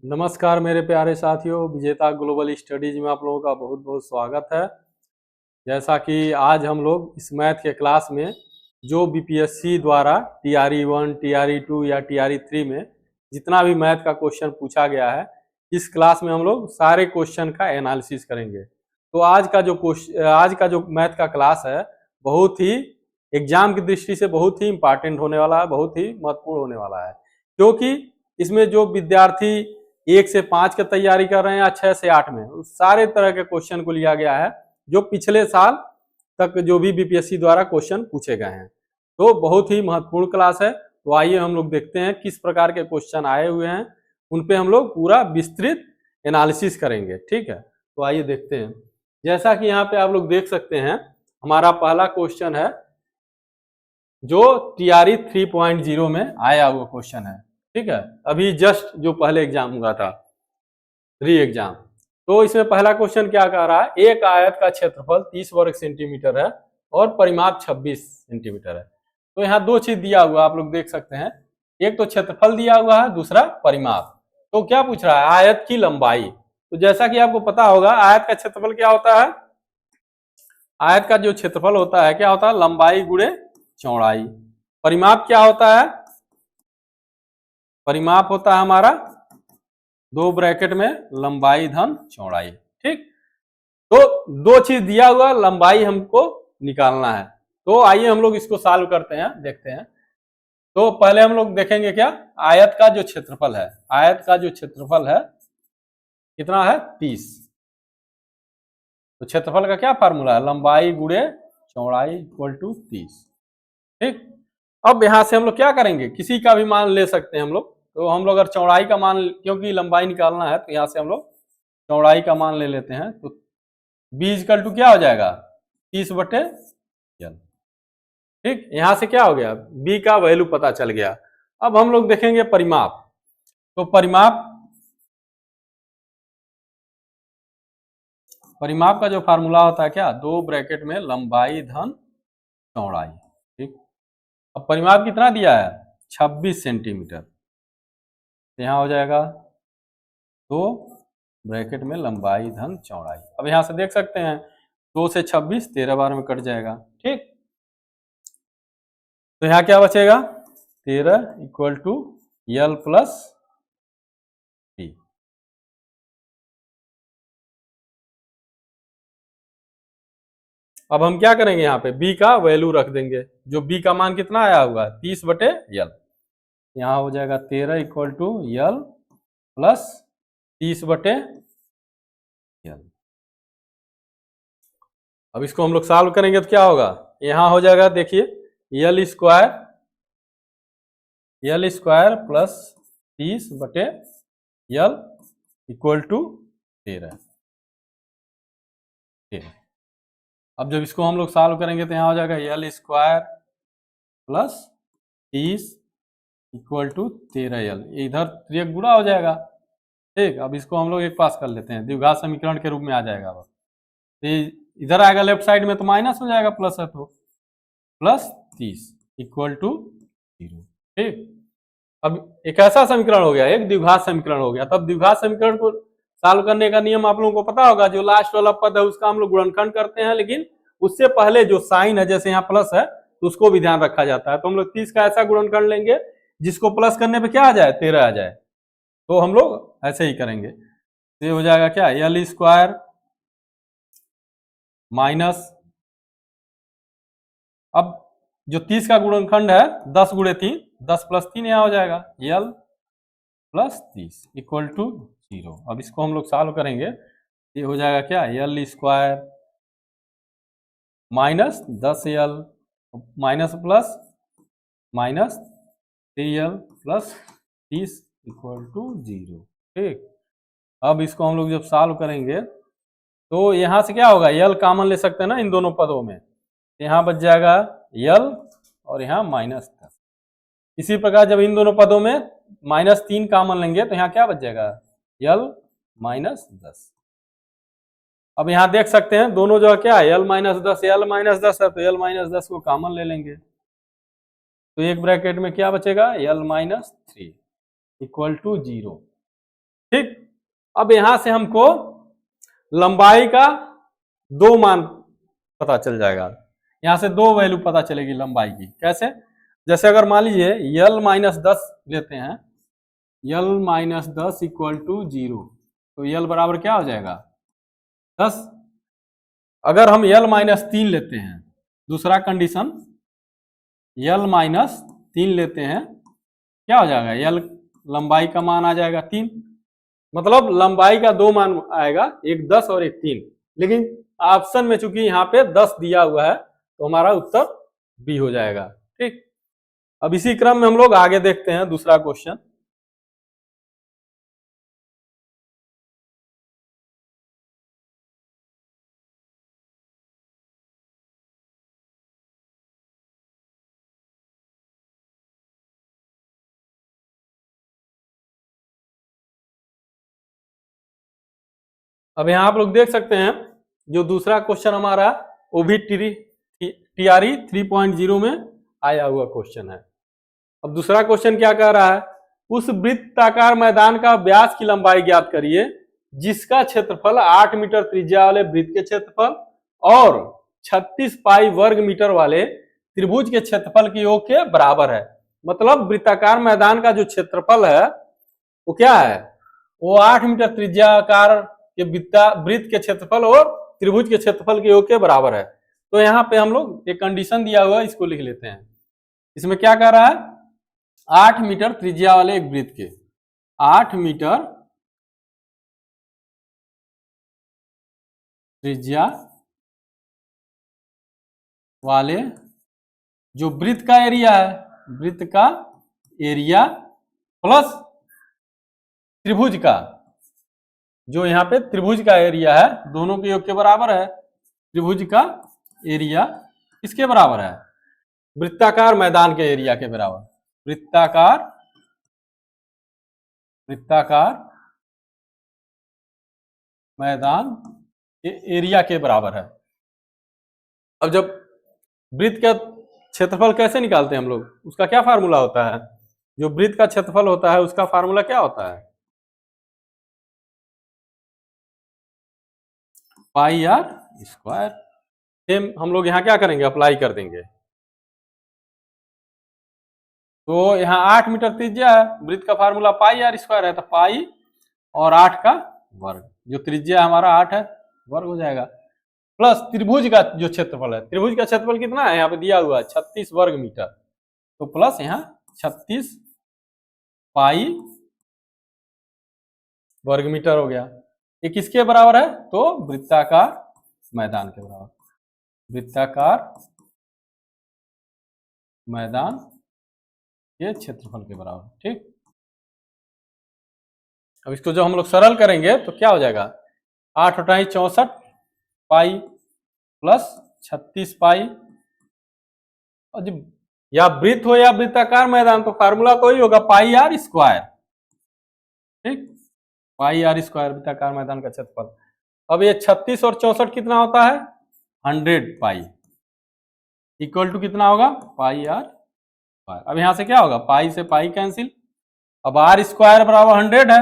नमस्कार मेरे प्यारे साथियों, विजेता ग्लोबल स्टडीज में आप लोगों का बहुत बहुत स्वागत है। जैसा कि आज हम लोग इस मैथ के क्लास में जो बीपीएससी द्वारा टीआरई 1, टीआरई 2 या टीआरई 3 में जितना भी मैथ का क्वेश्चन पूछा गया है, इस क्लास में हम लोग सारे क्वेश्चन का एनालिसिस करेंगे। तो आज का जो मैथ का क्लास है बहुत ही एग्जाम की दृष्टि से बहुत ही इंपॉर्टेंट होने वाला है, बहुत ही महत्वपूर्ण होने वाला है, क्योंकि इसमें जो विद्यार्थी 1 से 5 की तैयारी कर रहे हैं या 6 से 8 में, उस सारे तरह के क्वेश्चन को लिया गया है जो पिछले साल तक जो भी बीपीएससी द्वारा क्वेश्चन पूछे गए हैं। तो बहुत ही महत्वपूर्ण क्लास है। तो आइए हम लोग देखते हैं किस प्रकार के क्वेश्चन आए हुए हैं, उन पे हम लोग पूरा विस्तृत एनालिसिस करेंगे। ठीक है, तो आइए देखते हैं। जैसा कि यहाँ पे आप लोग देख सकते हैं, हमारा पहला क्वेश्चन है जो टीआरई 3.0 में आया हुआ क्वेश्चन है। ठीक है, अभी जस्ट जो पहले एग्जाम हुआ था, री एग्जाम। तो इसमें पहला क्वेश्चन क्या कह रहा है, एक आयत का क्षेत्रफल 30 वर्ग सेंटीमीटर है और परिमाप 26 सेंटीमीटर है। तो यहाँ दो चीज दिया हुआ आप लोग देख सकते हैं, एक तो क्षेत्रफल दिया हुआ है, दूसरा परिमाप। तो क्या पूछ रहा है, आयत की लंबाई। तो जैसा कि आपको पता होगा, आयत का क्षेत्रफल क्या होता है, आयत का जो क्षेत्रफल होता है क्या होता है, लंबाई गुणे चौड़ाई। परिमाप क्या होता है, परिमाप होता है हमारा 2 ब्रैकेट में लंबाई धन चौड़ाई। ठीक, तो दो चीज दिया हुआ, लंबाई हमको निकालना है। तो आइए हम लोग इसको सॉल्व करते हैं, देखते हैं। तो पहले हम लोग देखेंगे क्या, आयत का जो क्षेत्रफल है, आयत का जो क्षेत्रफल है कितना है, 30। तो क्षेत्रफल का क्या फार्मूला है, लंबाई गुणे चौड़ाई इक्वल टू 30। ठीक, अब यहां से हम लोग क्या करेंगे, किसी का भी मान ले सकते हैं हम लोग। तो हम लोग अगर चौड़ाई का मान, क्योंकि लंबाई निकालना है, तो यहां से हम लोग चौड़ाई का मान ले लेते हैं। तो b इक्वल टू क्या हो जाएगा, 30/l। ठीक, यहां से क्या हो गया, b का वैल्यू पता चल गया। अब हम लोग देखेंगे परिमाप। तो परिमाप का जो फार्मूला होता है क्या, 2 ब्रैकेट में लंबाई धन चौड़ाई। ठीक, अब परिमाप कितना दिया है, 26 सेंटीमीटर। यहां हो जाएगा 2 ब्रैकेट में लंबाई धन चौड़ाई। अब यहां से देख सकते हैं 2 से 26 13 बार में कट जाएगा। ठीक, तो यहां क्या बचेगा, 13 equal to l plus b। अब हम क्या करेंगे, यहाँ पे b का वैल्यू रख देंगे, जो b का मान कितना आया होगा, 30/l। यहाँ हो जाएगा 13 equal to l plus 30/l। अब इसको हम लोग सॉल्व करेंगे तो क्या होगा, यहाँ हो जाएगा, देखिए l square plus 30/l equal to 13। अब जब इसको हम लोग सॉल्व करेंगे तो यहाँ हो जाएगा l square plus 30 equal to 13l, इधर 3 गुणा हो जाएगा। ठीक, अब इसको हम लोग एक पास कर लेते हैं, द्विघात समीकरण के रूप में आ जाएगा। अब तो इधर आएगा लेफ्ट साइड में तो माइनस हो जाएगा, प्लस है तो प्लस 30 इक्वल टू 0। ठीक, अब एक ऐसा समीकरण हो गया, एक द्विघात समीकरण हो गया। तब द्विघात समीकरण को सॉल्व करने का नियम आप लोगों को पता होगा, जो लास्ट वाला पद है उसका हम लोग गुणनखंड करते हैं, लेकिन उससे पहले जो साइन है, जैसे यहाँ प्लस है तो उसको भी ध्यान रखा जाता है। तो हम लोग 30 का ऐसा गुणनखंड लेंगे जिसको प्लस करने पे क्या आ जाए, 13 आ जाए। तो हम लोग ऐसे ही करेंगे, तो ये हो जाएगा क्या, l स्क्वायर माइनस, अब जो 30 का गुणनखंड है 10 गुणे 3, 10 प्लस 3 यहाँ हो जाएगा, l प्लस 30 इक्वल टू 0। अब इसको हम लोग सॉल्व करेंगे, ये हो जाएगा क्या, l square minus 10l minus plus minus 3l plus 30 equal to 0। ठीक, अब इसको हम लोग जब सॉल्व करेंगे तो यहां से क्या होगा, l कॉमन ले सकते हैं ना इन दोनों पदों में, यहाँ बच जाएगा l और यहाँ -10। इसी प्रकार जब इन दोनों पदों में -3 कॉमन लेंगे तो यहाँ क्या बच जाएगा, l -10। अब यहाँ देख सकते हैं दोनों जो है क्या है, l -10 है, तो l -10 को कॉमन ले लेंगे, तो एक ब्रैकेट में क्या बचेगा, l -3 इक्वल टू 0। ठीक, अब यहां से हमको लंबाई का 2 मान पता चल जाएगा। यहां से 2 वैल्यू पता चलेगी लंबाई की। कैसे? जैसे अगर मान लीजिए यल माइनस 10 लेते हैं, यल माइनस 10 इक्वल टू 0, तो यल बराबर क्या हो जाएगा? 10। अगर हम यल माइनस 3 लेते हैं, दूसरा कंडीशन, यल माइनस 3 लेते हैं, क्या हो जाएगा? यल लंबाई का मान आ जाएगा 3, मतलब लंबाई का 2 मान आएगा, एक 10 और एक 3। लेकिन ऑप्शन में चूंकि यहाँ पे 10 दिया हुआ है तो हमारा उत्तर बी हो जाएगा। ठीक, अब इसी क्रम में हम लोग आगे देखते हैं दूसरा क्वेश्चन। अब यहाँ आप लोग देख सकते हैं जो दूसरा क्वेश्चन हमारा वो भी टीआरई 3.0 में आया हुआ क्वेश्चन है। अब दूसरा क्वेश्चन क्या कह रहा है? उस वृत्ताकार मैदान का व्यास की लंबाई ज्ञात करिए जिसका क्षेत्रफल 8 मीटर त्रिज्या वाले वृत्त के क्षेत्रफल और 36 पाई वर्ग मीटर वाले त्रिभुज के क्षेत्रफल के योग के बराबर है। मतलब वृत्ताकार मैदान का जो क्षेत्रफल है वो क्या है? वो 8 मीटर त्रिज्याकार के वृत्त के क्षेत्रफल और त्रिभुज के क्षेत्रफल के योग के बराबर है। तो यहाँ पे हम लोग एक कंडीशन दिया हुआ है, इसको लिख लेते हैं। इसमें क्या कह रहा है? 8 मीटर त्रिज्या वाले एक वृत्त के 8 मीटर त्रिज्या वाले जो वृत्त का एरिया है, वृत्त का एरिया प्लस त्रिभुज का, जो यहाँ पे त्रिभुज का एरिया है, दोनों के योग के बराबर है। त्रिभुज का एरिया किसके बराबर है? वृत्ताकार मैदान के एरिया के बराबर। वृत्ताकार मैदान के एरिया के बराबर है। अब जब वृत्त का क्षेत्रफल कैसे निकालते हैं हम लोग? उसका क्या फार्मूला होता है? जो वृत्त का क्षेत्रफल होता है उसका फार्मूला क्या होता है? पाई आर स्क्वायर। सेम हम लोग यहाँ क्या करेंगे? अप्लाई कर देंगे। तो यहाँ 8 मीटर त्रिज्या है, वृत्त का फार्मूला पाई आर स्क्वायर है, तो पाई और 8 का वर्ग, जो त्रिज्या हमारा 8 है, वर्ग हो जाएगा, प्लस त्रिभुज का जो क्षेत्रफल है, त्रिभुज का क्षेत्रफल कितना है यहाँ पे दिया हुआ है? 36 वर्ग मीटर, तो प्लस यहाँ 36 पाई वर्ग मीटर हो गया। ये किसके बराबर है? तो वृत्ताकार मैदान के बराबर, वृत्ताकार मैदान के क्षेत्रफल के बराबर। ठीक, अब इसको जब हम लोग सरल करेंगे तो क्या हो जाएगा? 8 × 8 = 64 पाई प्लस 36 पाई, और जब या वृत्त हो या वृत्ताकार मैदान तो फार्मूला कोई होगा, पाई आर स्क्वायर। ठीक, पाई आर स्क्वायर वृत्ताकार मैदान का क्षेत्रफल। अब ये 36 और 64 कितना होता है? 100 पाई इक्वल टू कितना होगा? पाई आर स्क्वायर। अब यहां से क्या होगा? पाई से पाई कैंसिल। अब आर स्क्वायर बराबर 100 है,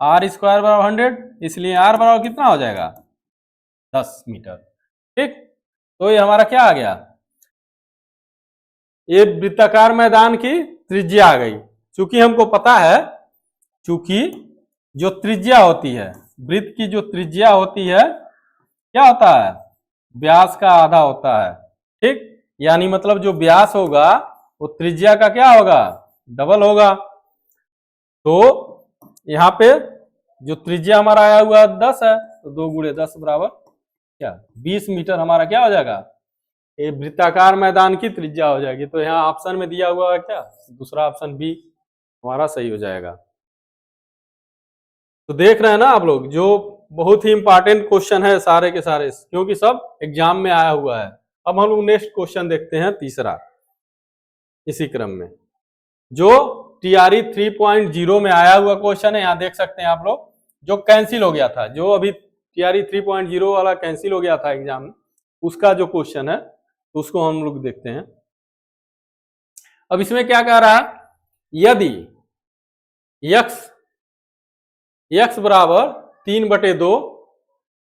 आर स्क्वायर बराबर 100, इसलिए आर बराबर कितना हो जाएगा? 10 मीटर। ठीक, तो ये हमारा क्या आ गया? ये वृत्ताकार मैदान की त्रिज्या आ गई। चूंकि हमको पता है, चूंकि जो त्रिज्या होती है, वृत्त की जो त्रिज्या होती है, क्या होता है? व्यास का आधा होता है। ठीक, यानी मतलब जो व्यास होगा वो त्रिज्या का क्या होगा? डबल होगा। तो यहाँ पे जो त्रिज्या हमारा आया हुआ 10 है, तो 2 × 10 बराबर क्या? 20 मीटर हमारा क्या हो जाएगा? ये वृत्ताकार मैदान की त्रिज्या हो जाएगी। तो यहाँ ऑप्शन में दिया हुआ है क्या? दूसरा ऑप्शन बी हमारा सही हो जाएगा। तो देख रहे हैं ना आप लोग, जो बहुत ही इंपॉर्टेंट क्वेश्चन है सारे के सारे, क्योंकि सब एग्जाम में आया हुआ है। अब हम लोग नेक्स्ट क्वेश्चन देखते हैं, तीसरा इसी क्रम में, जो टीआरई 3.0 में आया हुआ क्वेश्चन है। यहाँ देख सकते हैं आप लोग, जो कैंसिल हो गया था, जो अभी टीआरई 3.0 वाला कैंसिल हो गया था एग्जाम में, उसका जो क्वेश्चन है तो उसको हम लोग देखते हैं। अब इसमें क्या कह रहा है? यदि x x बराबर 3/2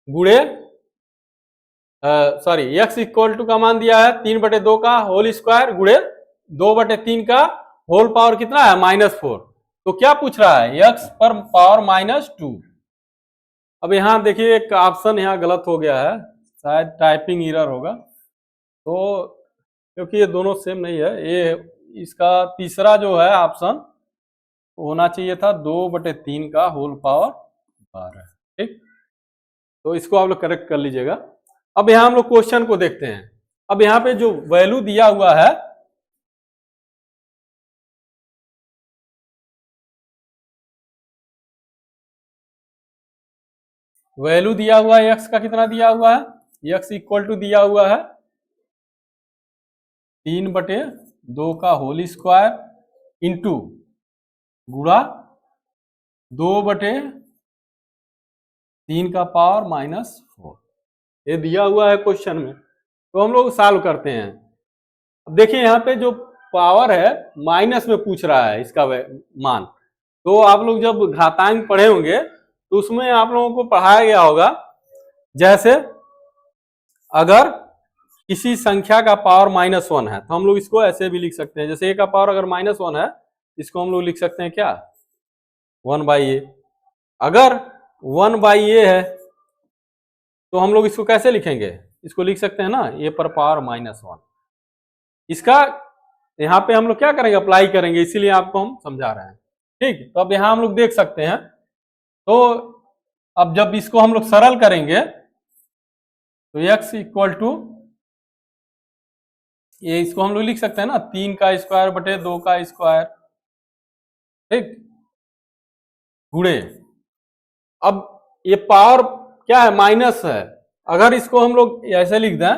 गुणे सॉरी x इक्वल टू का मान दिया है 3/2 का होल स्क्वायर गुणे 2/3 का होल पावर कितना है -4। तो क्या पूछ रहा है x पर पावर -2। अब यहाँ देखिए एक ऑप्शन यहाँ गलत हो गया है, शायद टाइपिंग एरर होगा, तो क्योंकि ये दोनों सेम नहीं है, ये इसका तीसरा जो है ऑप्शन होना चाहिए था 2/3 का होल पावर 12। ठीक, तो इसको आप लोग करेक्ट कर लीजिएगा। अब यहाँ हम लोग क्वेश्चन को देखते हैं। अब यहाँ पे जो वैल्यू दिया हुआ है x का कितना दिया हुआ है, x इक्वल टू दिया हुआ है 3/2 का होल स्क्वायर इंटू गुणा 2/3 का पावर -4। ये दिया हुआ है क्वेश्चन में, तो हम लोग सॉल्व करते हैं। अब देखिए यहाँ पे जो पावर है माइनस में पूछ रहा है इसका मान, तो आप लोग जब घातांक पढ़े होंगे तो उसमें आप लोगों को पढ़ाया गया होगा, जैसे अगर किसी संख्या का पावर -1 है तो हम लोग इसको ऐसे भी लिख सकते हैं, जैसे a का पावर अगर -1 है इसको हम लोग लिख सकते हैं क्या 1/a। अगर 1/a है तो हम लोग इसको कैसे लिखेंगे, इसको लिख सकते हैं ना a पर पावर -1। इसका यहाँ पे हम लोग क्या करेंगे, अप्लाई करेंगे, इसीलिए आपको हम समझा रहे हैं। ठीक, तो अब यहाँ हम लोग देख सकते हैं, तो अब जब इसको हम लोग सरल करेंगे तो x इक्वल टू ये, इसको हम लोग लिख सकते हैं ना 3 का स्क्वायर बटे 2 का स्क्वायर, ठीक, गुणे, अब ये पावर क्या है माइनस है, अगर इसको हम लोग ऐसे लिख दें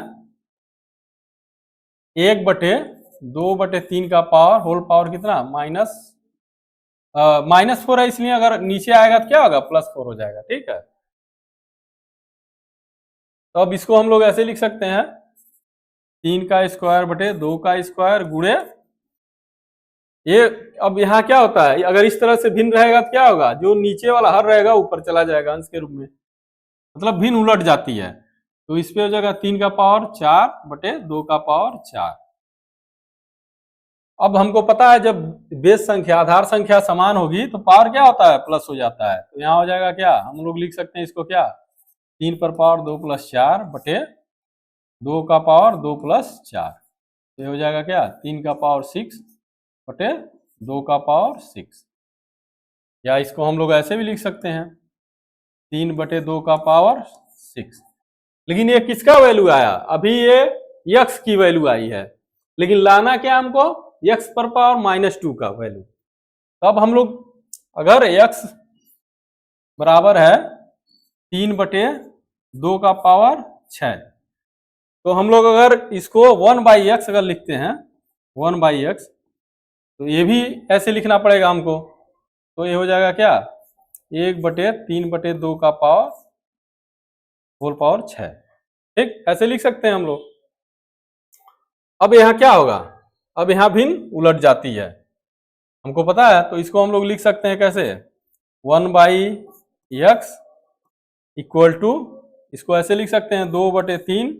1/2/3 का पावर होल पावर कितना -4 है, इसलिए अगर नीचे आएगा तो क्या होगा +4 हो जाएगा। ठीक है, तो अब इसको हम लोग ऐसे लिख सकते हैं 3 का स्क्वायर बटे 2 का स्क्वायर गुणे ये, अब यहाँ क्या होता है अगर इस तरह से भिन्न रहेगा तो क्या होगा, जो नीचे वाला हर रहेगा ऊपर चला जाएगा अंश के रूप में, मतलब भिन्न उलट जाती है। तो इस पे हो जाएगा 3 का पावर 4/2 का पावर 4। अब हमको पता है जब बेस संख्या आधार संख्या समान होगी तो पावर क्या होता है प्लस हो जाता है, तो यहाँ हो जाएगा क्या, हम लोग लिख सकते हैं इसको क्या 3 पर पावर 2 + 4 बटे 2 का पावर 2 + 4, तो ये हो जाएगा क्या 3 का पावर 6 बटे 2 का पावर 6, या इसको हम लोग ऐसे भी लिख सकते हैं 3/2 का पावर 6। लेकिन ये किसका वैल्यू आया, अभी ये x की वैल्यू आई है, लेकिन लाना क्या हमको x पर पावर -2 का वैल्यू। तो अब हम लोग अगर x बराबर है 3/2 का पावर 6, तो हम लोग अगर इसको 1/x अगर लिखते हैं 1/x, तो ये भी ऐसे लिखना पड़ेगा हमको, तो ये हो जाएगा क्या 1/3/2 का पावर होल पावर 6। ठीक, ऐसे लिख सकते हैं हम लोग। अब यहाँ क्या होगा, अब यहाँ भिन्न उलट जाती है, हमको पता है, तो इसको हम लोग लिख सकते हैं कैसे 1/x इक्वल टू, इसको ऐसे लिख सकते हैं 2/3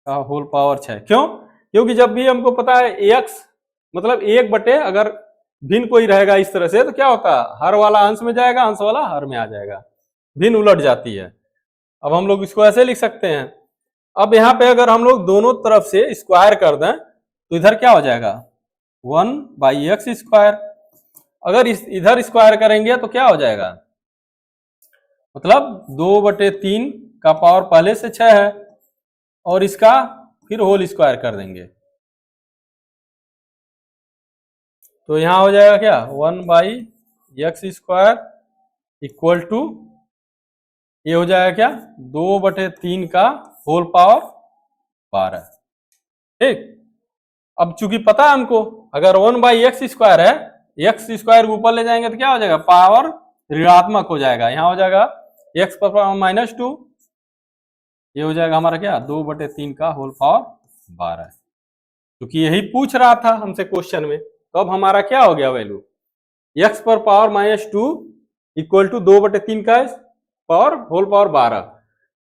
का होल पावर 6। क्यों, क्योंकि जब भी हमको पता है x मतलब 1 अगर भिन्न कोई रहेगा इस तरह से तो क्या होता है हर वाला अंश में जाएगा, अंश वाला हर में आ जाएगा, भिन्न उलट जाती है। अब हम लोग इसको ऐसे लिख सकते हैं। अब यहाँ पे अगर हम लोग दोनों तरफ से स्क्वायर कर दें तो इधर क्या हो जाएगा 1/x स्क्वायर, अगर इधर स्क्वायर करेंगे तो क्या हो जाएगा, मतलब 2/3 का पावर पहले से 6 है और इसका फिर होल स्क्वायर कर देंगे, तो यहां हो जाएगा क्या 1/x स्क्वायर इक्वल टू ये हो जाएगा क्या 2/3 का होल पावर 12। ठीक, अब चूंकि पता है हमको अगर 1/x स्क्वायर है, x स्क्वायर ऊपर ले जाएंगे तो क्या हो जाएगा पावर ऋणात्मक हो जाएगा, यहाँ हो जाएगा x पर पावर -2, ये हो जाएगा हमारा क्या 2/3 का होल पावर 12, क्योंकि यही पूछ रहा था हमसे क्वेश्चन में। तो अब हमारा क्या हो गया वैल्यू x पर पावर -2 इक्वल टू 2/3 का पावर होल पावर 12,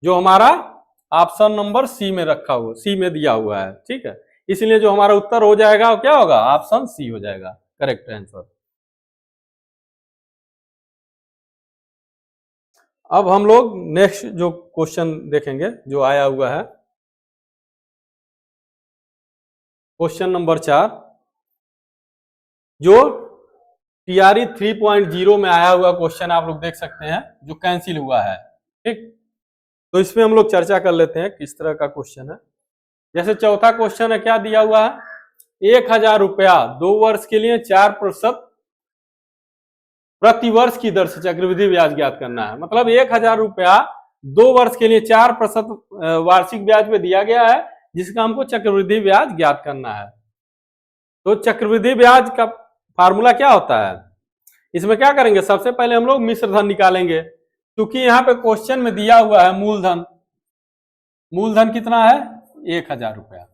जो हमारा ऑप्शन नंबर सी में रखा हुआ, सी में दिया हुआ है। ठीक है, इसलिए जो हमारा उत्तर हो जाएगा वो क्या होगा, ऑप्शन सी हो जाएगा करेक्ट आंसर। अब हम लोग नेक्स्ट जो क्वेश्चन देखेंगे जो आया हुआ है, क्वेश्चन नंबर 4, जो टीआरई 3.0 में आया हुआ क्वेश्चन आप लोग देख सकते हैं, जो कैंसिल हुआ है। ठीक, तो इसमें हम लोग चर्चा कर लेते हैं किस तरह का क्वेश्चन है। जैसे चौथा क्वेश्चन है, क्या दिया हुआ है, 1000 रुपया 2 वर्ष के लिए 4% प्रति वर्ष की दर से चक्रवृद्धि ब्याज ज्ञात करना है। मतलब 1000 रुपया 2 वर्ष के लिए 4% वार्षिक ब्याज पे दिया गया है, जिसका हमको चक्रवृद्धि ब्याज ज्ञात करना है। तो चक्रवृद्धि ब्याज का फार्मूला क्या होता है, इसमें क्या करेंगे, सबसे पहले हम लोग मिश्र धन निकालेंगे, क्योंकि यहाँ पे क्वेश्चन में दिया हुआ है मूलधन। मूलधन कितना है, 1000 रुपया।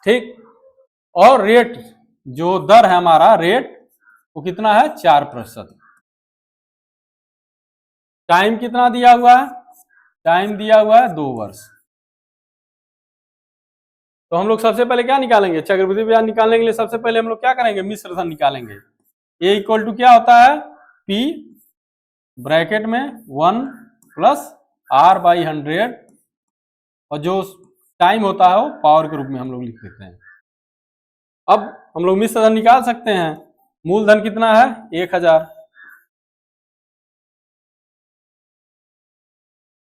ठीक, और रेट जो दर है हमारा, रेट वो कितना है, 4%। टाइम कितना दिया हुआ है, टाइम दिया हुआ है 2 वर्ष। तो हम लोग सबसे पहले क्या निकालेंगे, चक्रवृद्धि ब्याज निकालने के लिए सबसे पहले हम लोग क्या करेंगे, मिश्र धन निकालेंगे। ए इक्वल टू क्या होता है, पी ब्रैकेट में 1 प्लस R/100, और जो टाइम होता है वो पावर के रूप में हम लोग लिख देते हैं। अब हम लोग मिश्र धन निकाल सकते हैं। मूलधन कितना है, 1000।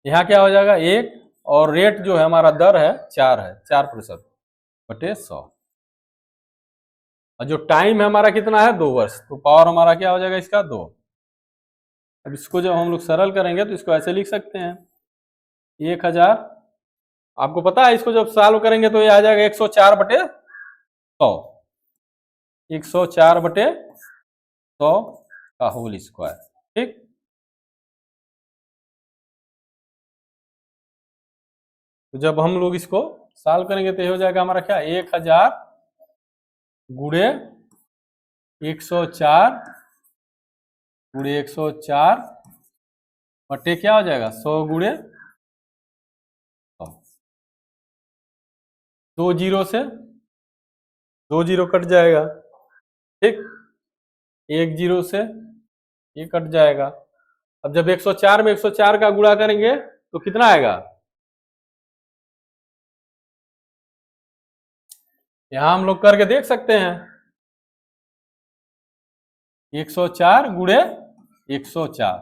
यहाँ क्या हो जाएगा 1, और रेट जो है हमारा दर है 4 है, 4%/100, और जो टाइम है हमारा कितना है, 2 वर्ष। तो पावर हमारा क्या हो जाएगा इसका, 2। अब इसको जब हम लोग सरल करेंगे तो इसको ऐसे लिख सकते हैं, 1000, आपको पता है इसको जब सॉल्व करेंगे तो ये आ जाएगा 104/100, 104/100 का होल स्क्वायर। ठीक, तो जब हम लोग इसको सॉल्व करेंगे तो ये हो जाएगा हमारा क्या, 1000 गुणे 104 गुणे 104 बटे क्या हो जाएगा, 100 गुणे 100। 2 जीरो से 2 जीरो कट जाएगा। ठीक, 1 जीरो से ये कट जाएगा। अब जब 104 में 104 का गुणा करेंगे तो कितना आएगा, यहां हम लोग करके देख सकते हैं, 104 गुणे 104,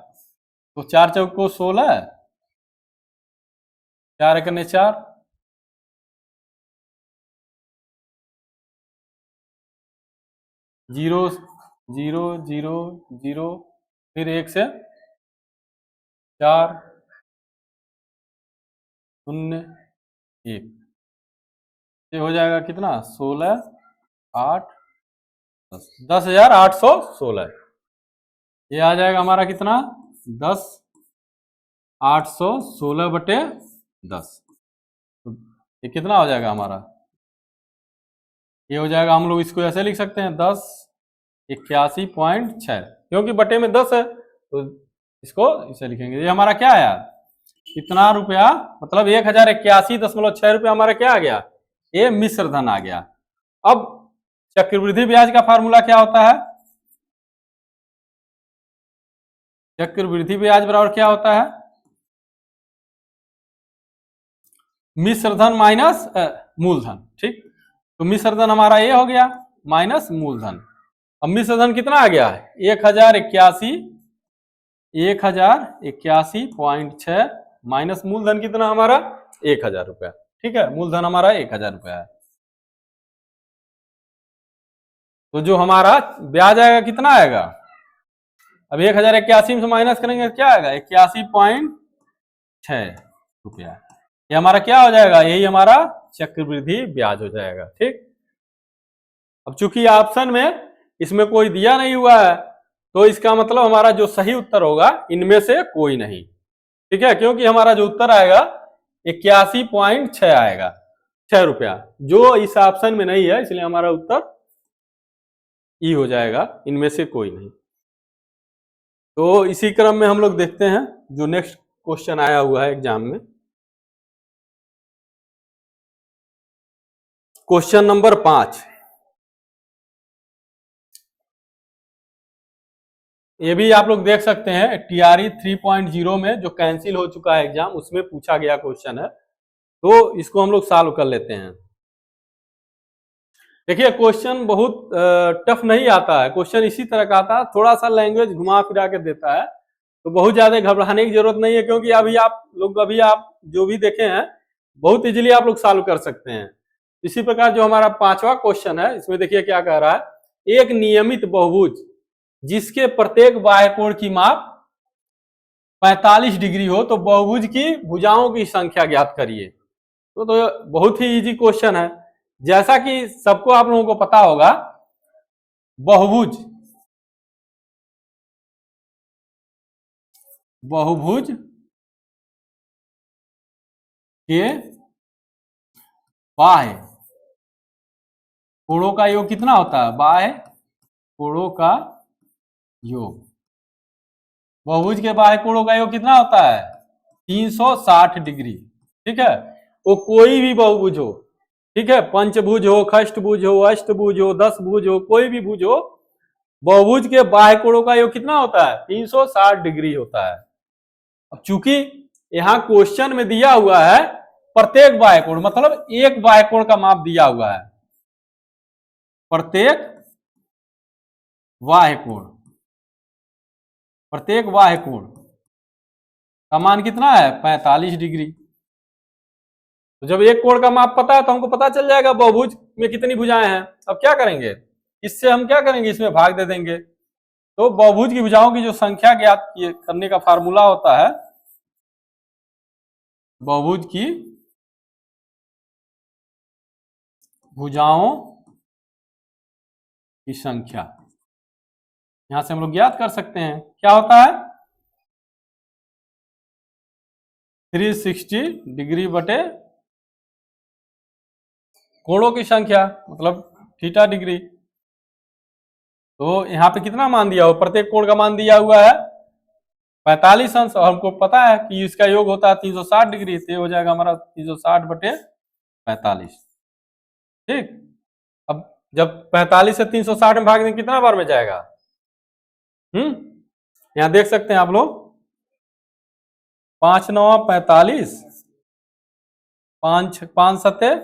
तो 4 चौक को 16, 4 एकने 4, 0 0 0 0, फिर 1 से 4 0 1, ये हो जाएगा कितना, 16 8 10, 10,816। ये आ जाएगा हमारा कितना, 10,816/10। ये कितना हो जाएगा हमारा, ये हो जाएगा, हम लोग इसको ऐसे लिख सकते हैं 1081.6, क्योंकि बटे में 10 है तो इसको इसे लिखेंगे। ये हमारा क्या है, कितना रुपया, मतलब 1081.6 रुपया हमारा क्या आ गया, ये मिश्र धन आ गया। अब चक्रवृद्धि ब्याज का फार्मूला क्या होता है, चक्रवृद्धि ब्याज बराबर क्या होता है, मिश्र धन माइनस मूलधन। ठीक, तो मिश्र धन हमारा ये हो गया माइनस मूलधन। अब मिश्र धन कितना आ गया है, 1081.6 माइनस मूलधन कितना हमारा, 1000 रुपया। ठीक है, मूलधन हमारा 1000 रुपया है। तो जो हमारा ब्याज आएगा कितना आएगा, अब 1081 से माइनस करेंगे क्या आएगा, 81.6 रुपया। ये हमारा क्या हो जाएगा, यही हमारा चक्रवृद्धि ब्याज हो जाएगा। ठीक, अब चूंकि ऑप्शन में इसमें कोई दिया नहीं हुआ है तो इसका मतलब हमारा जो सही उत्तर होगा इनमें से कोई नहीं। ठीक है, क्योंकि हमारा जो उत्तर आएगा 81.6 आएगा, 6 रुपया, जो इस ऑप्शन में नहीं है, इसलिए हमारा उत्तर ई हो जाएगा, इनमें से कोई नहीं। तो इसी क्रम में हम लोग देखते हैं जो नेक्स्ट क्वेश्चन आया हुआ है एग्जाम में। क्वेश्चन नंबर 5, ये भी आप लोग देख सकते हैं टीआरई 3.0 में जो कैंसिल हो चुका है एग्जाम, उसमें पूछा गया क्वेश्चन है, तो इसको हम लोग सॉल्व कर लेते हैं। देखिए क्वेश्चन बहुत टफ नहीं आता है, क्वेश्चन इसी तरह का आता है, थोड़ा सा लैंग्वेज घुमा फिरा के देता है, तो बहुत ज्यादा घबराने की जरूरत नहीं है, क्योंकि अभी आप जो भी देखे हैं बहुत इजीली आप लोग सॉल्व कर सकते हैं। इसी प्रकार जो हमारा 5वां क्वेश्चन है, इसमें देखिए क्या कह रहा है, एक नियमित बहुभुज जिसके प्रत्येक बाह्य कोण की माप 45 डिग्री हो, तो बहुभुज की भुजाओं की संख्या ज्ञात करिए। तो बहुत ही इजी क्वेश्चन है। जैसा कि सबको आप लोगों को पता होगा, बहुभुज के बाह्य कोणों का योग कितना होता है, बाह्य कोणों का योग, बहुभुज के बाह्य कोणों का योग कितना होता है, 360 डिग्री। ठीक है, वो कोई भी बहुभुज हो, ठीक है, पंचभुज हो, खष्टभुज हो, अष्टभुज हो, 10 भुज हो, कोई भी भुज हो, बहुभुज के बाह्य कोणों का योग कितना होता है, 360 डिग्री होता है। अब चूंकि यहां क्वेश्चन में दिया हुआ है प्रत्येक बाह्य कोण, मतलब एक बाह्य कोण का माप दिया हुआ है, प्रत्येक बाह्य कोण का मान कितना है, 45 डिग्री। तो जब एक कोण का माप पता है तो हमको पता चल जाएगा बहुभुज में कितनी भुजाएं हैं। अब क्या करेंगे, इससे हम क्या करेंगे, इसमें भाग दे देंगे। तो बहुभुज की भुजाओं की जो संख्या ज्ञात करने का फार्मूला होता है, बहुभुज की भुजाओं की संख्या, यहां से हम लोग ज्ञात कर सकते हैं, क्या होता है, 360 डिग्री बटे कोणों की संख्या, मतलब थीटा डिग्री। तो यहाँ पे कितना मान दिया हो, प्रत्येक कोण का मान दिया हुआ है 45 अंश, और हमको पता है कि इसका योग होता है 360 डिग्री, तो हो जाएगा हमारा 360 बटे 45। ठीक, अब जब 45 से 360 में भाग देंगे कितना बार में जाएगा, यहां देख सकते हैं आप लोग, 5 9 45, 5 7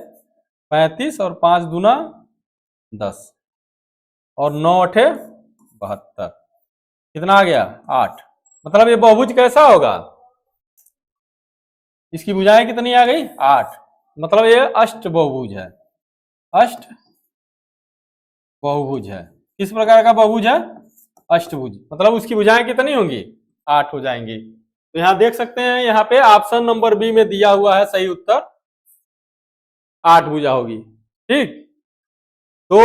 35 और 5 दूना 10 और 9 8 72, कितना आ गया, 8। मतलब ये बहुभुज कैसा होगा, इसकी भुजाएं कितनी आ गई, 8, मतलब ये अष्ट बहुभुज है, अष्ट बहुभुज है। किस प्रकार का बहुभुज है, अष्टभुज, मतलब उसकी भुजाएं कितनी होंगी, 8 हो जाएंगी। तो यहां देख सकते हैं, यहाँ पे ऑप्शन नंबर बी में दिया हुआ है सही उत्तर 8 भुजा होगी। ठीक, तो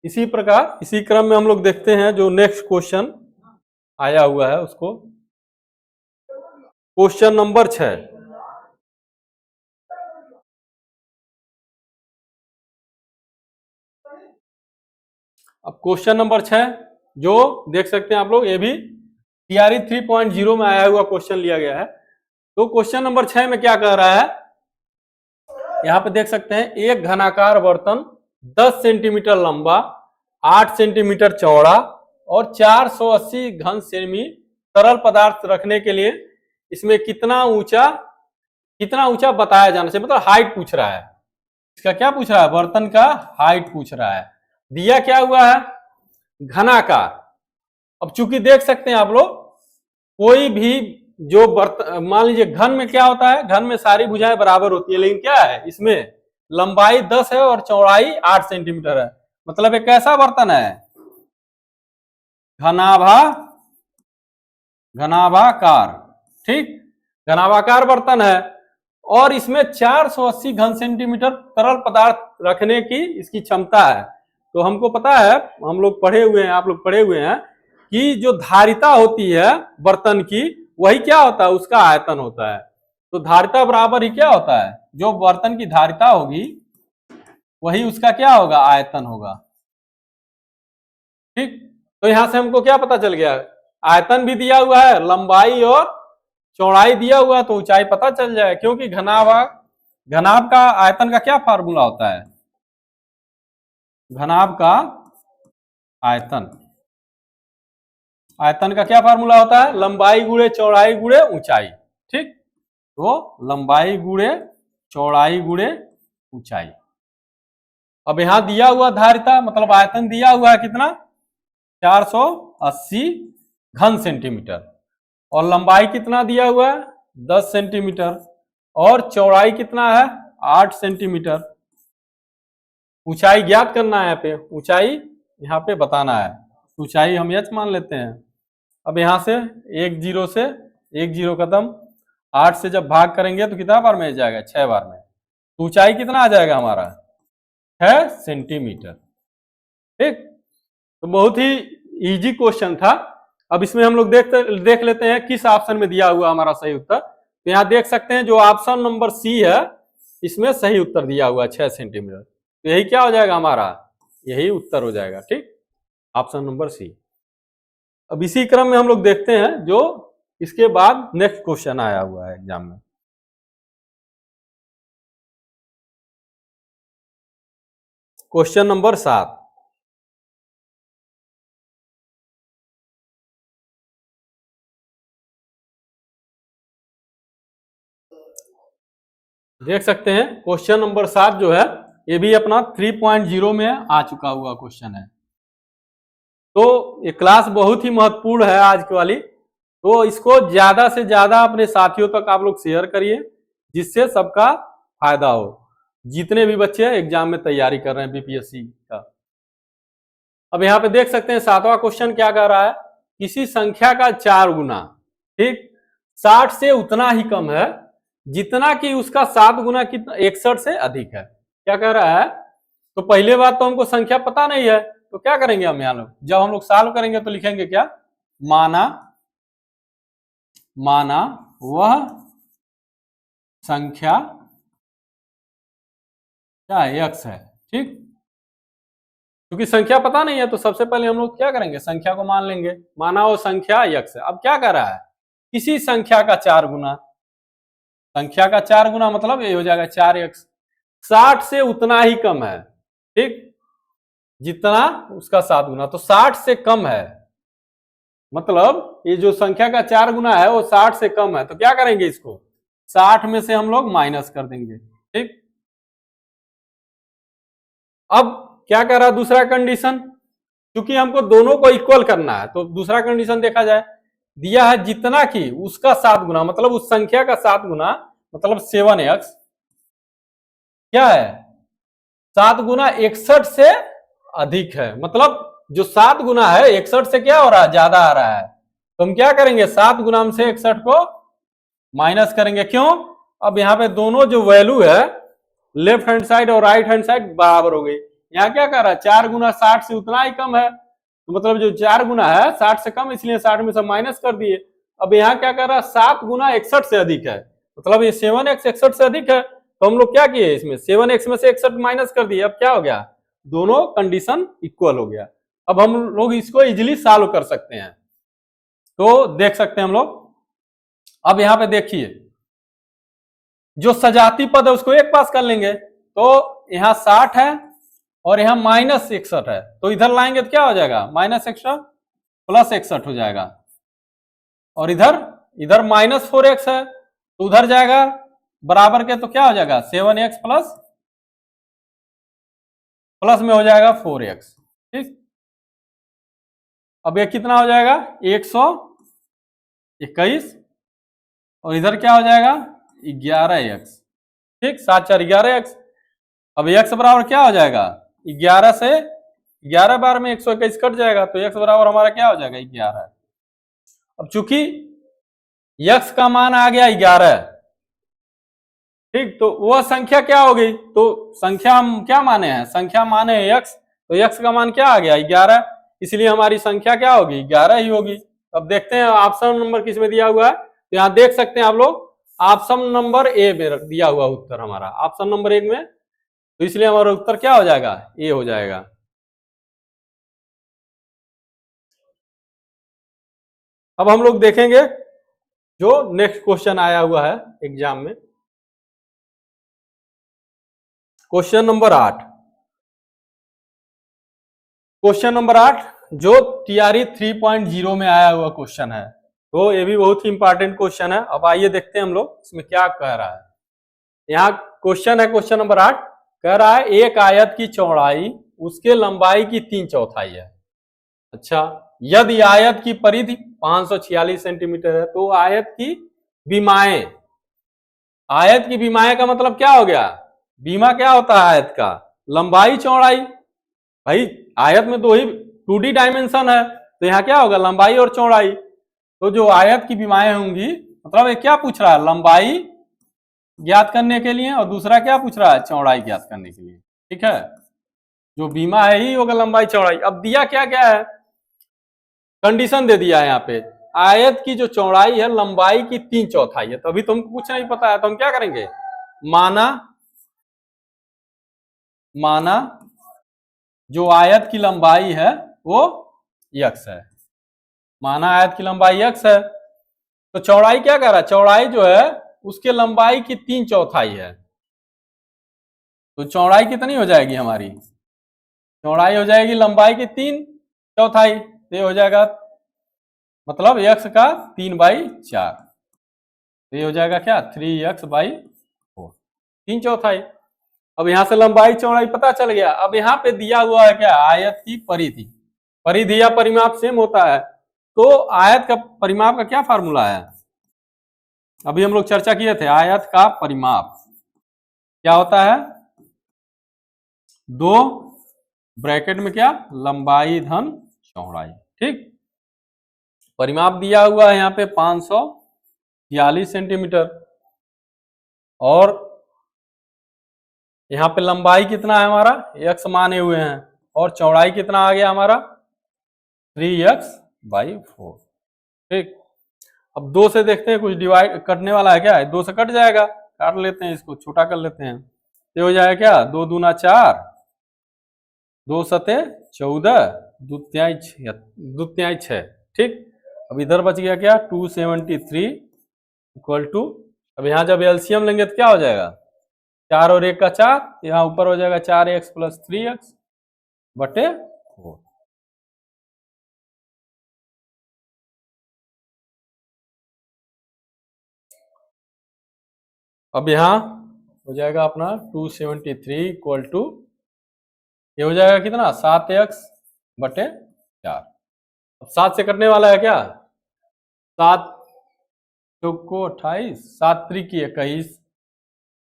इसी प्रकार इसी क्रम में हम लोग देखते हैं जो नेक्स्ट क्वेश्चन आया हुआ है उसको, क्वेश्चन नंबर 6। अब क्वेश्चन नंबर 6 जो देख सकते हैं आप लोग, ये भी टीआरई 3.0 में आया हुआ क्वेश्चन लिया गया है। तो क्वेश्चन नंबर 6 में क्या कह रहा है, यहां पे देख सकते हैं, एक घनाकार बर्तन 10 सेंटीमीटर लंबा, 8 सेंटीमीटर चौड़ा और 480 घन सेमी तरल पदार्थ रखने के लिए इसमें कितना ऊंचा बताया जाना चाहिए, मतलब हाइट पूछ रहा है। इसका क्या पूछ रहा है, बर्तन का हाइट पूछ रहा है। दिया क्या हुआ है, घनाकार। अब चूंकि देख सकते हैं आप लोग, कोई भी जो बर्तन, मान लीजिए घन में क्या होता है, घन में सारी भुजाएं बराबर होती है, लेकिन क्या है इसमें लंबाई 10 है और चौड़ाई 8 सेंटीमीटर है, मतलब एक कैसा बर्तन है, घनाभाकार। ठीक, घनाभाकार बर्तन है और इसमें 480 घन सेंटीमीटर तरल पदार्थ रखने की इसकी क्षमता है। तो हमको पता है, हम लोग पढ़े हुए हैं, आप लोग पढ़े हुए हैं कि जो धारिता होती है बर्तन की, वही क्या होता है, उसका आयतन होता है। तो धारिता बराबर ही क्या होता है, जो बर्तन की धारिता होगी वही उसका क्या होगा, आयतन होगा। ठीक, तो यहां से हमको क्या पता चल गया, आयतन भी दिया हुआ है, लंबाई और चौड़ाई दिया हुआ है, तो ऊंचाई पता चल जाए, क्योंकि घनाभ का आयतन का क्या फार्मूला होता है, घनाभ का आयतन का क्या फार्मूला होता है, लंबाई गुणे चौड़ाई गुणे ऊंचाई। ठीक, तो लंबाई गुणे चौड़ाई गुणे ऊंचाई। अब यहां दिया हुआ धारिता मतलब आयतन दिया हुआ है कितना, 480 घन सेंटीमीटर, और लंबाई कितना दिया हुआ है 10 सेंटीमीटर, और चौड़ाई कितना है 8 सेंटीमीटर। ऊंचाई ज्ञात करना है, यहाँ पे ऊंचाई यहाँ पे बताना है, ऊंचाई हम एच मान लेते हैं। अब यहां से एक जीरो खत्म, 8 से जब भाग करेंगे तो कितना बार में जाएगा, 6 बार में, तो ऊंचाई कितना आ जाएगा हमारा 6 सेंटीमीटर। ठीक, तो बहुत ही इजी क्वेश्चन था। अब इसमें हम लोग देख लेते हैं किस ऑप्शन में दिया हुआ हमारा सही उत्तर। तो यहाँ देख सकते हैं जो ऑप्शन नंबर सी है इसमें सही उत्तर दिया हुआ 6 सेंटीमीटर, तो यही क्या हो जाएगा हमारा, यही उत्तर हो जाएगा। ठीक, ऑप्शन नंबर सी। अब इसी क्रम में हम लोग देखते हैं जो इसके बाद नेक्स्ट क्वेश्चन आया हुआ है एग्जाम में। क्वेश्चन नंबर 7, देख सकते हैं क्वेश्चन नंबर 7 जो है ये भी अपना 3.0 में आ चुका हुआ क्वेश्चन है। तो ये क्लास बहुत ही महत्वपूर्ण है आज की वाली, तो इसको ज्यादा से ज्यादा अपने साथियों तक आप लोग शेयर करिए जिससे सबका फायदा हो, जितने भी बच्चे एग्जाम में तैयारी कर रहे हैं बीपीएससी का। अब यहाँ पे देख सकते हैं 7वां क्वेश्चन क्या कह रहा है, किसी संख्या का 4 गुना, ठीक, 60 से उतना ही कम है जितना कि उसका 7 गुना कितना 61 से अधिक है। क्या कह रहा है, तो पहले बात तो हमको संख्या पता नहीं है, तो क्या करेंगे हम यहाँ लोग, जब हम लोग सॉल्व करेंगे तो लिखेंगे क्या, माना वह संख्या क्या x है। ठीक, क्योंकि संख्या पता नहीं है तो सबसे पहले हम लोग क्या करेंगे, संख्या को मान लेंगे, माना वो संख्या x है। अब क्या कर रहा है, किसी संख्या का 4 गुना, संख्या का 4 गुना मतलब ये हो जाएगा 4x, 60 से उतना ही कम है, ठीक, जितना उसका 7 गुना, तो 60 से कम है, मतलब ये जो संख्या का 4 गुना है वो 60 से कम है, तो क्या करेंगे, इसको 60 में से हम लोग माइनस कर देंगे। ठीक, अब क्या कह रहा है दूसरा कंडीशन, क्योंकि हमको दोनों को इक्वल करना है, तो दूसरा कंडीशन देखा जाए, दिया है जितना कि उसका 7 गुना मतलब उस संख्या का 7 गुना मतलब 7x क्या है 7 गुना 61 से अधिक है, मतलब जो 7 गुना है 61 से क्या हो रहा है, ज्यादा आ रहा है, तो हम क्या करेंगे 7 गुना से 61 को माइनस करेंगे। क्यों, अब यहाँ पे दोनों जो वैल्यू है लेफ्ट हैंड साइड और राइट हैंड साइड बराबर हो गई। यहाँ क्या कर रहा है 4 गुना 60 से उतना ही कम है, तो मतलब जो 4 गुना है 60 से कम, इसलिए 60 में से माइनस कर दिए। अब यहाँ क्या कर रहा है 7 गुना 61 से अधिक है, मतलब ये 7x 61 से अधिक है, तो हम लोग क्या किए इसमें 7x में से 61 माइनस कर दिए। अब क्या हो गया, दोनों कंडीशन इक्वल हो गया। अब हम लोग इसको इजिली सॉल्व कर सकते हैं, तो देख सकते हैं हम लोग। अब यहाँ पे देखिए जो सजाती पद है उसको एक पास कर लेंगे, तो यहाँ 60 है और यहाँ माइनस 61 है, तो इधर लाएंगे तो क्या हो जाएगा माइनस 61 प्लस 61 हो जाएगा, और इधर माइनस 4x है तो उधर जाएगा बराबर के, तो क्या हो जाएगा 7x प्लस में हो जाएगा 4x। ठीक, अब ये कितना हो जाएगा 121, और इधर क्या हो जाएगा 11x। ठीक, 7 4 11x। अब x बराबर क्या हो जाएगा 11 से 11 बार में 121 कट जाएगा, तो x बराबर हमारा क्या हो जाएगा 11। अब चूंकि x का मान आ गया 11, ठीक, तो वह संख्या क्या हो गई, तो संख्या हम क्या माने हैं, संख्या माने हैं x, तो x का मान क्या आ गया 11, इसलिए हमारी संख्या क्या होगी 11 ही होगी। अब देखते हैं ऑप्शन नंबर किस में दिया हुआ है, तो यहाँ देख सकते हैं आप लोग ऑप्शन नंबर ए में दिया हुआ उत्तर हमारा, ऑप्शन नंबर 1 में, तो इसलिए हमारा उत्तर क्या हो जाएगा ए हो जाएगा। अब हम लोग देखेंगे जो नेक्स्ट क्वेश्चन आया हुआ है एग्जाम में, क्वेश्चन नंबर 8। क्वेश्चन नंबर 8 जो टीआरई 3.0 में आया हुआ क्वेश्चन है, तो ये भी बहुत ही इंपॉर्टेंट क्वेश्चन है। अब आइए देखते हैं हम लोग इसमें क्या कह रहा है। यहाँ क्वेश्चन है, क्वेश्चन नंबर 8 कह रहा है एक आयत की चौड़ाई उसके लंबाई की 3/4 है। अच्छा, यदि आयत की परिधि 546 सेंटीमीटर है तो आयत की विमाएं, आयत की विमाएं का मतलब क्या हो गया, बीमा क्या होता है आयत का, लंबाई चौड़ाई। भाई आयत में दो ही 2D डायमेंशन है, तो यहाँ क्या होगा, लंबाई और चौड़ाई। तो जो आयत की विमाएं होंगी, मतलब ये क्या पूछ रहा है, लंबाई ज्ञात करने के लिए, और दूसरा क्या पूछ रहा है, चौड़ाई ज्ञात करने के लिए। ठीक है, जो बीमा है ही होगा लंबाई चौड़ाई। अब दिया क्या क्या है, कंडीशन दे दिया है यहाँ पे, आयत की जो चौड़ाई है लंबाई की 3/4 है। तो अभी तुमको कुछ नहीं पता है तो हम क्या करेंगे, माना जो आयत की लंबाई है वो x है, माना आयत की लंबाई x है, तो चौड़ाई क्या कर रहा है, चौड़ाई जो है उसके लंबाई की 3/4 है। तो चौड़ाई कितनी हो जाएगी हमारी, चौड़ाई हो जाएगी लंबाई की 3/4, ये हो जाएगा मतलब x का 3/4, ये हो जाएगा क्या 3x/4, 3/4। अब यहां से लंबाई चौड़ाई पता चल गया। अब यहाँ पे दिया हुआ है क्या, आयत की परिधि, परिधि या परिमाप सेम होता है। तो आयत का परिमाप का क्या फार्मूला है, अभी हम लोग चर्चा किए थे, आयत का परिमाप क्या होता है, 2 ब्रैकेट में क्या, लंबाई धन चौड़ाई। ठीक, परिमाप दिया हुआ है यहाँ पे 546 सेंटीमीटर, और यहाँ पे लंबाई कितना है हमारा, x माने हुए हैं, और चौड़ाई कितना आ गया हमारा 3x/4। ठीक, अब 2 से देखते हैं कुछ डिवाइड कटने वाला है क्या है, 2 से कट जाएगा, काट लेते हैं, इसको छोटा कर लेते हैं। ये हो जाएगा क्या, 2 दूना 4, 2 सते 14, दुत्याई 6। ठीक, अब इधर बच गया क्या 273 इक्वल टू, अब यहाँ जब एलसीएम लेंगे तो क्या हो जाएगा, 4 और 1 का 4, यहाँ ऊपर हो जाएगा 4x + 3x/4। अब यहाँ हो जाएगा अपना 273 इक्वल टू, ये हो जाएगा कितना 7x/4। अब 7 से कटने वाला है क्या, 7 चौको 28, 7 त्रिकी 21,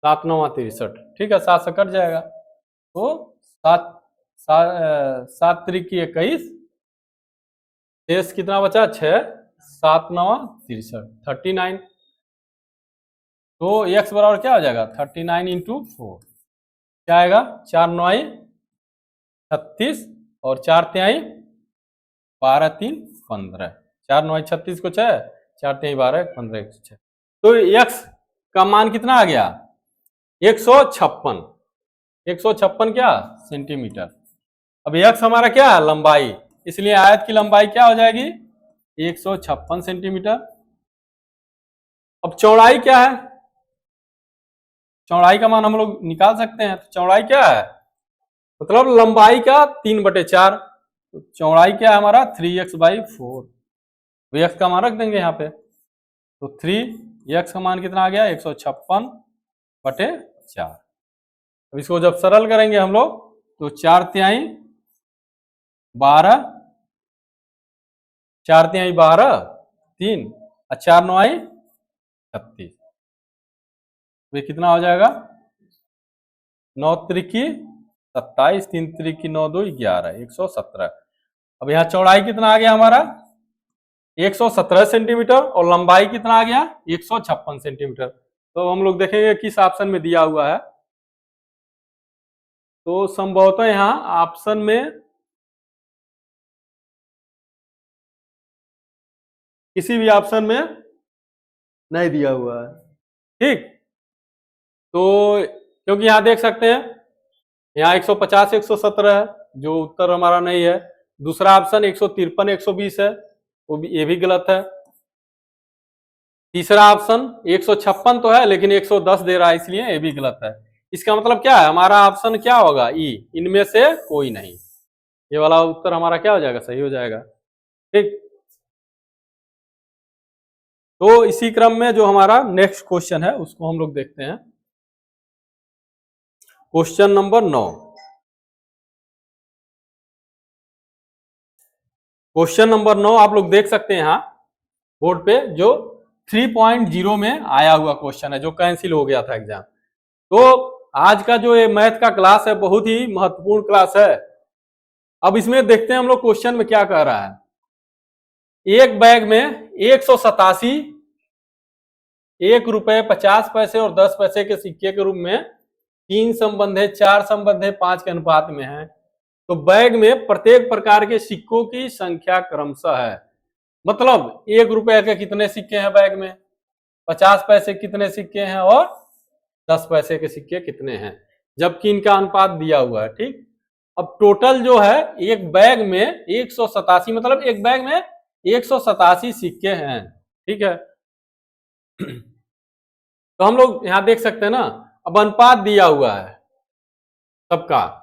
7 9 63। ठीक है, 7 से कट जाएगा, तो 7 त्रिकी 21, शेष कितना बचा 6, 7 9 63, 39। तो x बराबर क्या हो जाएगा 39 × 4, क्या आएगा 4 9 36, और 4 3 12 3 15, 4 9 36 को 6, 4 3 12 15 6। तो x का मान कितना आ गया 156, 156 क्या सेंटीमीटर। अब x हमारा क्या है लंबाई, इसलिए आयत की लंबाई क्या हो जाएगी 156 सेंटीमीटर। अब चौड़ाई क्या है, चौड़ाई का मान हम लोग निकाल सकते हैं। तो चौड़ाई क्या है, मतलब लंबाई का 3/4, तो चौड़ाई क्या है हमारा 3x/4, तो x का मान रख देंगे यहाँ पे, तो 3x का मान कितना आ गया 156/4। अब इसको जब सरल करेंगे हम लोग तो 4 तिहाई 12, 4 तिहाई 12 3, और 4 9 36, तो ये कितना हो जाएगा 9 त्रिकी 27, 3 त्रिकी 9 2 11, 117। अब यहाँ चौड़ाई कितना आ गया हमारा 117 सेंटीमीटर, और लंबाई कितना आ गया 156 सेंटीमीटर। तो हम लोग देखेंगे किस ऑप्शन में दिया हुआ है, तो संभवतः यहाँ ऑप्शन में किसी भी ऑप्शन में नहीं दिया हुआ है। ठीक, तो क्योंकि यहाँ देख सकते हैं यहाँ 150 117 है, जो उत्तर हमारा नहीं है। दूसरा ऑप्शन 153 120 है, वो भी, ये भी गलत है। तीसरा ऑप्शन 156 तो है लेकिन 110 दे रहा है, इसलिए ये भी गलत है। इसका मतलब क्या है, हमारा ऑप्शन क्या होगा, ई, इनमें से कोई नहीं। ये वाला उत्तर हमारा क्या हो जाएगा, सही हो जाएगा। ठीक, तो इसी क्रम में जो हमारा नेक्स्ट क्वेश्चन है उसको हम लोग देखते हैं। Question number 9। क्वेश्चन नंबर 9 आप लोग देख सकते हैं यहाँ बोर्ड पे, जो 3.0 में आया हुआ क्वेश्चन है, जो कैंसिल हो गया था एग्जाम। तो आज का जो ये मैथ का क्लास है बहुत ही महत्वपूर्ण क्लास है। अब इसमें देखते हैं हम लोग क्वेश्चन में क्या कह रहा है। एक बैग में 187 ₹1.50 और 10 पैसे के सिक्के के रूप में 3 संबंध है, 4 संबंध है, 5 के अनुपात में है। तो बैग में प्रत्येक प्रकार के सिक्कों की संख्या क्रमशः है। मतलब ₹1 के कितने सिक्के हैं बैग में, 50 पैसे कितने सिक्के हैं और 10 पैसे के सिक्के कितने हैं, जबकि इनका अनुपात दिया हुआ है। ठीक, अब टोटल जो है एक बैग में 187, मतलब एक बैग में 187 सिक्के हैं। ठीक है, तो हम लोग यहां देख सकते हैं ना, अब अनुपात दिया हुआ है सबका।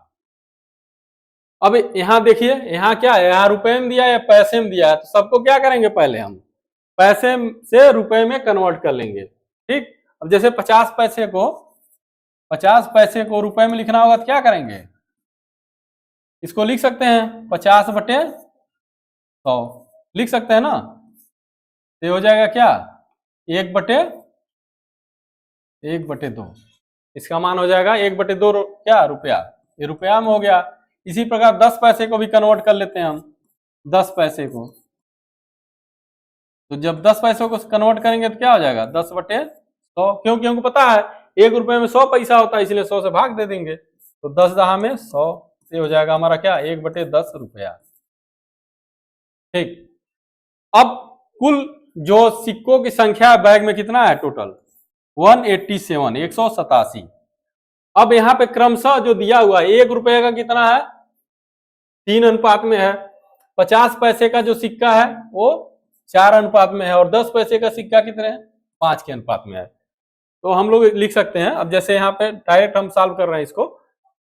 अब यहां देखिए, यहां क्या है, यहां रुपए में दिया है या पैसे में दिया है, तो सबको क्या करेंगे, पहले हम पैसे से रुपए में कन्वर्ट कर लेंगे। ठीक, अब जैसे 50 पैसे को रुपए में लिखना होगा तो क्या करेंगे, इसको लिख सकते हैं 50/100 लिख सकते हैं ना। तो ये हो जाएगा क्या, 1/2, इसका मान हो जाएगा 1/2 क्या, रुपया। ये रुपया में हो गया। इसी प्रकार 10 पैसे को भी कन्वर्ट कर लेते हैं हम, 10 पैसे को। तो जब 10 पैसों को कन्वर्ट करेंगे तो क्या हो जाएगा, 10/100, क्योंकि हमको पता है ₹1 में 100 पैसा होता है, इसलिए 100 से भाग दे देंगे। तो 10 दहा में 100, ये हो जाएगा हमारा क्या, 1/10 रुपया। ठीक, अब कुल जो सिक्कों की संख्या बैग में कितना है, टोटल 187, 187। अब यहाँ पे क्रमशः जो दिया हुआ है, ₹1 का कितना है, 3 अनुपात में है। 50 पैसे का जो सिक्का है वो 4 अनुपात में है, और 10 पैसे का सिक्का कितने हैं, 5 के अनुपात में है। तो हम लोग लिख सकते हैं, अब जैसे यहाँ पे डायरेक्ट हम सॉल्व कर रहे हैं इसको,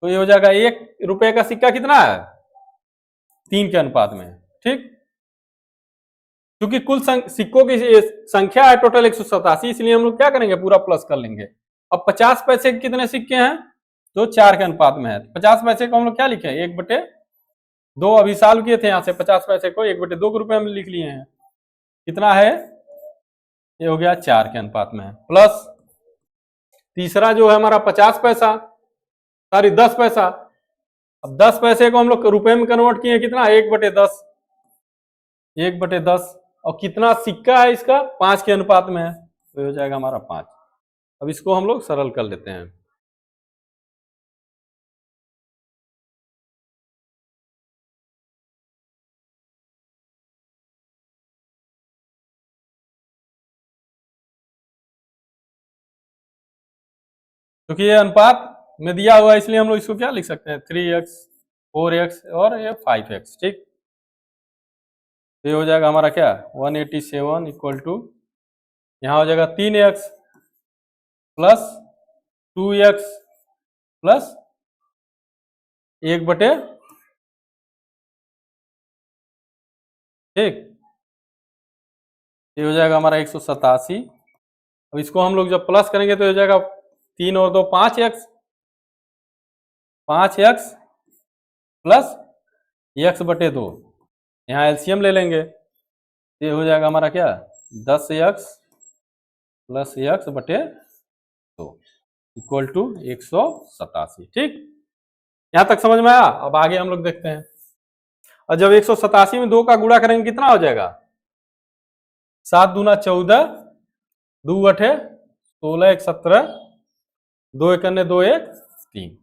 तो ये हो जाएगा ₹1 का सिक्का कितना है, 3 के अनुपात में। ठीक, क्योंकि कुल सिक्कों की संख्या है टोटल 187, इसलिए हम लोग क्या करेंगे, पूरा प्लस कर लेंगे। अब 50 पैसे के कितने सिक्के हैं, जो 4 के अनुपात में है। 50 पैसे को हम लोग क्या लिखे, 1/2। अभी सॉल्व किए थे, यहाँ से 50 पैसे को 1/2 के रुपए में लिख लिए हैं। कितना है, ये हो गया 4 के अनुपात में है। प्लस तीसरा जो है हमारा 50 पैसा, सॉरी 10 पैसा। अब 10 पैसे को हम लोग रुपए में कन्वर्ट किए, कितना, 1/10, 1/10। और कितना सिक्का है इसका, 5 के अनुपात में है, तो हो जाएगा हमारा 5। अब इसको हम लोग सरल कर लेते हैं। क्योंकि ये अनुपात में दिया हुआ है, इसलिए हम लोग इसको क्या लिख सकते हैं, 3x, 4x और ये 5x। ठीक, तो ये हो जाएगा हमारा क्या, 187 इक्वल टू, यहाँ हो जाएगा 3x प्लस 2x प्लस 1/, ठीक, ये हो जाएगा हमारा 187। अब इसको हम लोग जब प्लस करेंगे तो हो जाएगा 3 और 2 5x, 5x प्लस x/2, यहाँ एलसीएम ले लेंगे, ये हो जाएगा हमारा क्या, 10x plus x/2 equal to 187। ठीक, यहां तक समझ में आया। अब आगे हम लोग देखते हैं। और जब 187 में 2 का गुणा करेंगे कितना हो जाएगा, 7 दूना 14, 2 8 16, 1 17, 2 1 2 1 3।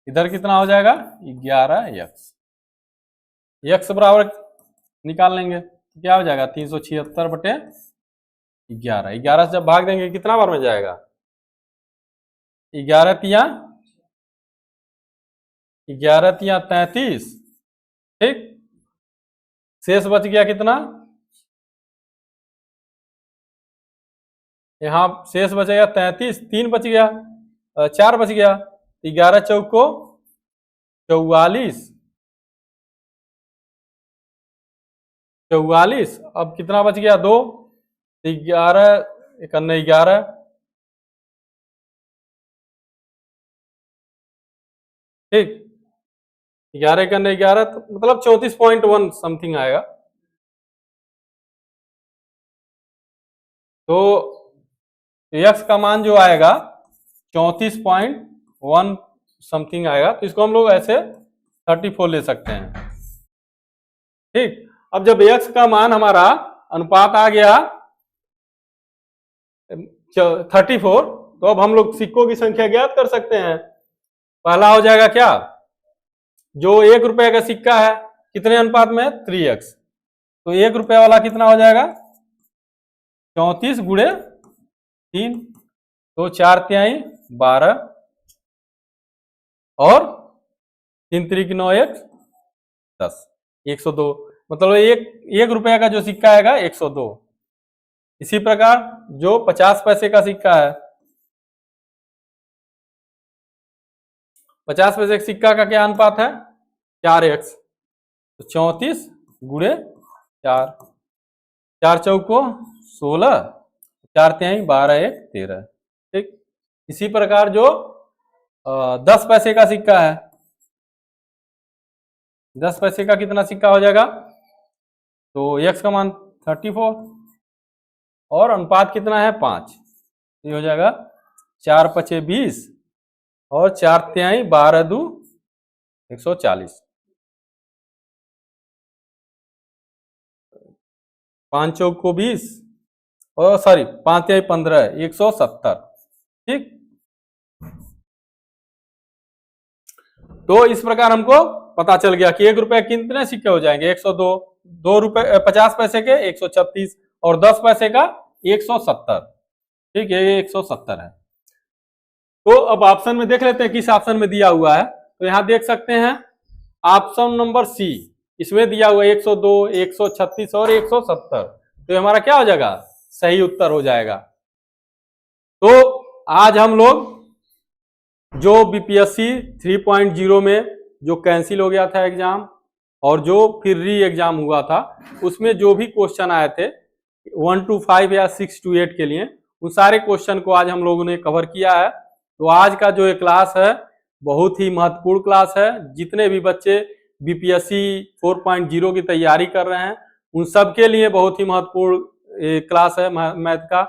इधर कितना हो जाएगा, 11x। x बराबर निकाल लेंगे तो क्या हो जाएगा, 376/11। 11 से जब भाग देंगे कितना बार में जाएगा, 11 तिया 33। ठीक, शेष बच गया कितना, यहाँ शेष बचेगा 33, 3 बच गया, 4 बच गया, 11 चौको 44, 44, अब कितना बच गया 2, 11 11 11, ठीक, 11 11 11, तो मतलब 34.1 समथिंग आएगा। तो x का मान जो आएगा 34.1 समथिंग आएगा, तो इसको हम लोग ऐसे 34 ले सकते हैं, ठीक। अब जब x का मान हमारा अनुपात आ गया 34, तो अब हम लोग सिक्कों की संख्या ज्ञात कर सकते हैं। पहला हो जाएगा क्या, जो 1 रुपए का सिक्का है कितने अनुपात में, 3x, तो 1 रुपए वाला कितना हो जाएगा 34 गुणे 3, तो 4 तिहाई 12 और 3 त्रिक 9 1 10, 102, मतलब 1 रुपए का जो सिक्का आएगा 102। इसी प्रकार जो 50 पैसे का सिक्का है, 50 पैसे के सिक्का का क्या अनुपात है, 4x, तो 34 गुणे 4, 4 चौको 16, 4 तिहाई 12 1 13, ठीक। इसी प्रकार जो 10 पैसे का सिक्का है, 10 पैसे का कितना सिक्का हो जाएगा, तो x का मान 34 और अनुपात कितना है 5, ये हो जाएगा 4 पचे 20 और 4 तिहाई 12 2 140, 5 चौको 20 और सॉरी 5 तिहाई 15 170, ठीक। तो इस प्रकार हमको पता चल गया कि 1 रुपए कितने सिक्के हो जाएंगे, 102, 2 रुपए 50 पैसे के 136 और 10 पैसे का 170, ठीक है, ये 170 है। तो अब ऑप्शन में देख लेते हैं किस ऑप्शन में दिया हुआ है। तो यहां देख सकते हैं ऑप्शन नंबर सी, इसमें दिया हुआ है 102, 136 और 170, तो हमारा क्या हो जाएगा, सही उत्तर हो जाएगा। तो आज हम लोग जो बीपीएससी 3.0 में जो कैंसिल हो गया था एग्जाम और जो फिर री एग्जाम हुआ था, उसमें जो भी क्वेश्चन आए थे 1 to 5 या 6 to 8 के लिए, उन सारे क्वेश्चन को आज हम लोगों ने कवर किया है। तो आज का जो ये क्लास है बहुत ही महत्वपूर्ण क्लास है। जितने भी बच्चे बीपीएससी 4.0 की तैयारी कर रहे हैं उन सब के लिए बहुत ही महत्वपूर्ण क्लास है मैथ का।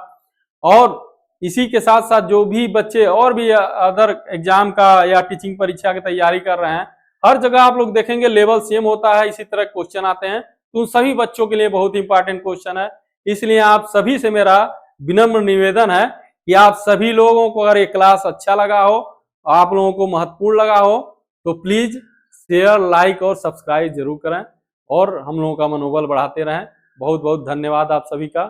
और इसी के साथ साथ जो भी बच्चे और भी अदर एग्जाम का या टीचिंग परीक्षा की तैयारी कर रहे हैं, हर जगह आप लोग देखेंगे लेवल सेम होता है, इसी तरह क्वेश्चन आते हैं, तो उन सभी बच्चों के लिए बहुत इंपॉर्टेंट क्वेश्चन है। इसलिए आप सभी से मेरा विनम्र निवेदन है कि आप सभी लोगों को अगर ये क्लास अच्छा लगा हो, आप लोगों को महत्वपूर्ण लगा हो, तो प्लीज शेयर, लाइक और सब्सक्राइब जरूर करें और हम लोगों का मनोबल बढ़ाते रहें। बहुत बहुत धन्यवाद आप सभी का।